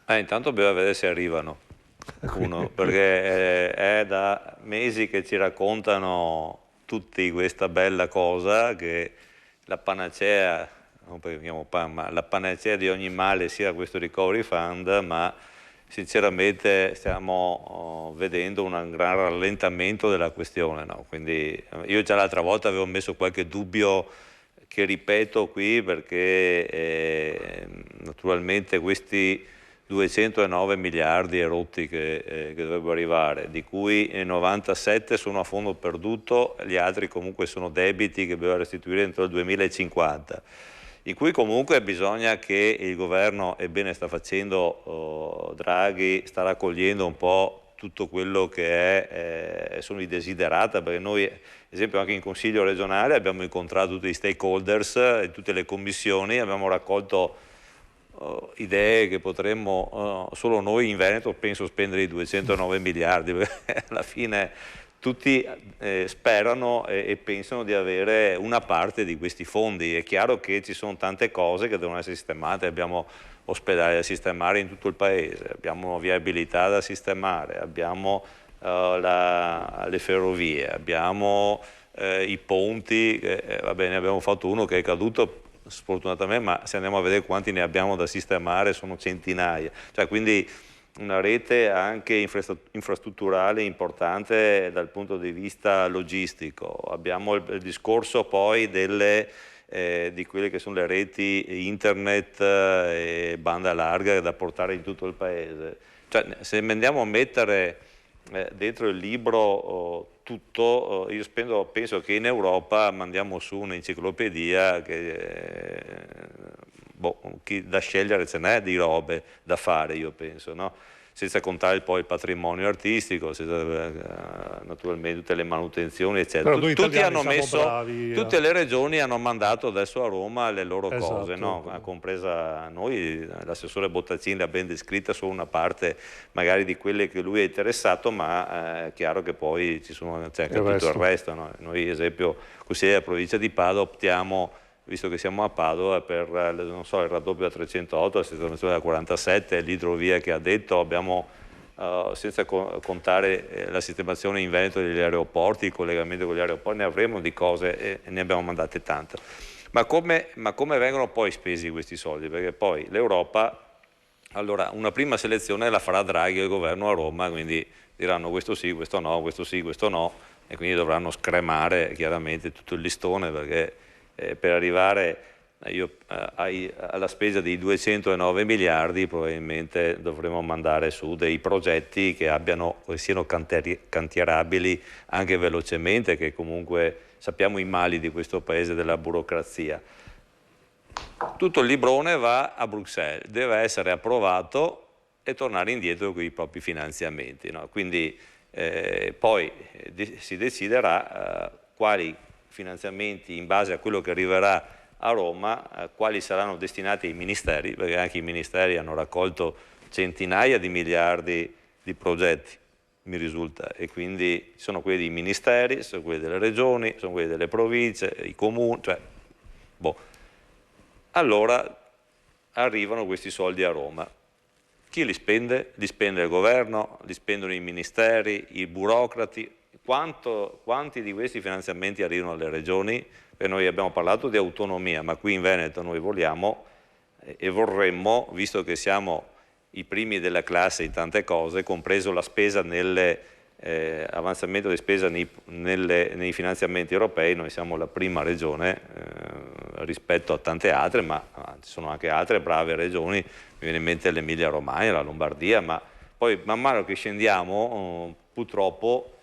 Intanto bisogna vedere se arrivano, perché è da mesi che ci raccontano tutti questa bella cosa, che la panacea, non perché chiamo ma la panacea di ogni male sia questo recovery fund, ma sinceramente stiamo vedendo un gran rallentamento della questione, no? Quindi io già l'altra volta avevo messo qualche dubbio che ripeto qui perché naturalmente questi 209 miliardi erotti che dovrebbero arrivare, di cui 97 sono a fondo perduto, gli altri comunque sono debiti che bisogna restituire entro il 2050, in cui comunque bisogna che il governo, ebbene sta facendo Draghi, sta raccogliendo un po' tutto quello che sono i desiderata, perché noi, ad esempio anche in Consiglio regionale abbiamo incontrato tutti gli stakeholders in tutte le commissioni, abbiamo raccolto idee che potremmo solo noi in Veneto penso spendere i 209 miliardi, perché alla fine tutti sperano e pensano di avere una parte di questi fondi. È chiaro che ci sono tante cose che devono essere sistemate, abbiamo ospedali da sistemare in tutto il paese, abbiamo viabilità da sistemare, abbiamo le ferrovie, abbiamo i ponti, va bene, abbiamo fatto uno che è caduto sfortunatamente, ma se andiamo a vedere quanti ne abbiamo da sistemare sono centinaia, cioè quindi una rete anche infrastrutturale importante dal punto di vista logistico. Abbiamo il discorso poi di quelle che sono le reti internet e banda larga da portare in tutto il paese. Cioè, se andiamo a mettere dentro il libro tutto, io penso che in Europa mandiamo su un'enciclopedia che da scegliere ce n'è di robe da fare, io penso, no? Senza contare poi il patrimonio artistico, naturalmente tutte le manutenzioni, eccetera. Tutti hanno messo, bravi, tutte le regioni hanno mandato adesso a Roma le loro cose, no? Compresa noi, l'assessore Bottaccini l'ha ben descritta solo una parte magari di quelle che lui è interessato, ma è chiaro che poi c'è anche tutto il resto, no? Noi, ad esempio, Consiglio della provincia di Padova optiamo, visto che siamo a Padova, per non so, il raddoppio da 308, la sistemazione da 47, l'idrovia che ha detto, abbiamo senza contare la sistemazione in Veneto degli aeroporti, il collegamento con gli aeroporti, ne avremo di cose e ne abbiamo mandate tante. Ma come vengono poi spesi questi soldi? Perché poi l'Europa, allora una prima selezione la farà Draghi e il governo a Roma, quindi diranno questo sì, questo no, questo sì, questo no, e quindi dovranno scremare chiaramente tutto il listone, perché per arrivare alla spesa di 209 miliardi probabilmente dovremo mandare su dei progetti che siano cantierabili anche velocemente, che comunque sappiamo i mali di questo paese della burocrazia. Tutto il librone va a Bruxelles, deve essere approvato e tornare indietro con i propri finanziamenti, no? Quindi poi si deciderà quali finanziamenti in base a quello che arriverà a Roma, quali saranno destinati ai ministeri, perché anche i ministeri hanno raccolto centinaia di miliardi di progetti, mi risulta, e quindi sono quelli dei ministeri, sono quelli delle regioni, sono quelli delle province, i comuni, cioè, Allora arrivano questi soldi a Roma. Chi li spende? Li spende il governo, li spendono i ministeri, i burocrati. Quanti di questi finanziamenti arrivano alle regioni? Perché noi abbiamo parlato di autonomia, ma qui in Veneto noi vogliamo e vorremmo, visto che siamo i primi della classe in tante cose, compreso la spesa avanzamento di spesa nei finanziamenti europei, noi siamo la prima regione rispetto a tante altre, ma ci sono anche altre brave regioni, mi viene in mente l'Emilia Romagna, la Lombardia, ma poi man mano che scendiamo purtroppo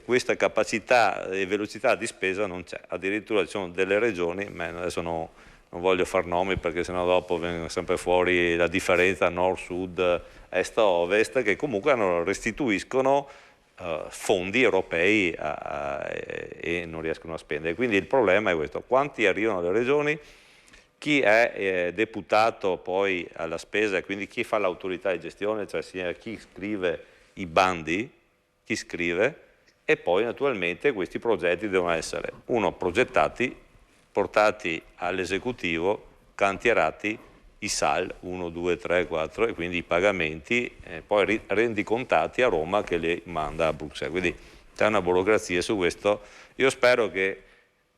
questa capacità e velocità di spesa non c'è, addirittura ci sono delle regioni, adesso non voglio far nomi perché sennò dopo viene sempre fuori la differenza nord-sud, est-ovest, che comunque restituiscono fondi europei e non riescono a spendere. Quindi il problema è questo: quanti arrivano alle regioni, chi è deputato poi alla spesa e quindi chi fa l'autorità di gestione, cioè sia chi scrive i bandi, chi scrive, e poi naturalmente questi progetti devono essere, uno, progettati, portati all'esecutivo, cantierati i SAL 1, 2, 3, 4 e quindi i pagamenti poi rendicontati a Roma che li manda a Bruxelles. Quindi c'è una burocrazia su questo. Io spero che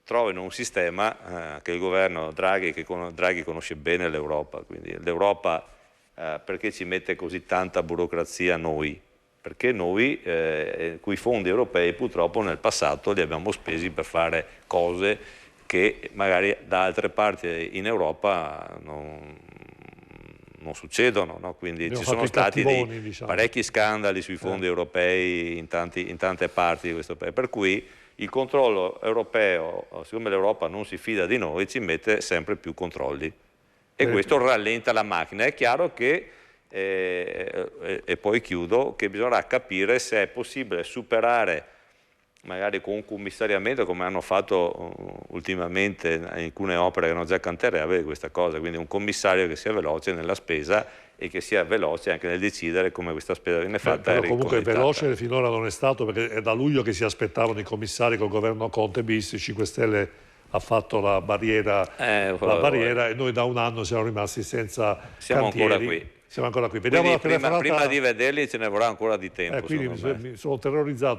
trovino un sistema che il governo Draghi, che Draghi conosce bene l'Europa, quindi l'Europa perché ci mette così tanta burocrazia noi? Perché noi quei fondi europei purtroppo nel passato li abbiamo spesi per fare cose che magari da altre parti in Europa non succedono, no? Quindi ci sono stati parecchi scandali sui fondi europei in tante parti di questo paese, per cui il controllo europeo, siccome l'Europa non si fida di noi, ci mette sempre più controlli e questo rallenta la macchina. È chiaro che, e poi chiudo, che bisognerà capire se è possibile superare magari con un commissariamento come hanno fatto ultimamente in alcune opere che hanno già cantiere, questa cosa, quindi un commissario che sia veloce nella spesa e che sia veloce anche nel decidere come questa spesa viene fatta. Però comunque veloce finora non è stato, perché è da luglio che si aspettavano i commissari col governo Conte bis, 5 Stelle ha fatto la barriera e noi da un anno siamo rimasti senza cantieri. Ancora qui. Siamo ancora qui. Vediamo la telefonata. Prima di vederli ce ne vorrà ancora di tempo. Quindi mi sono terrorizzato.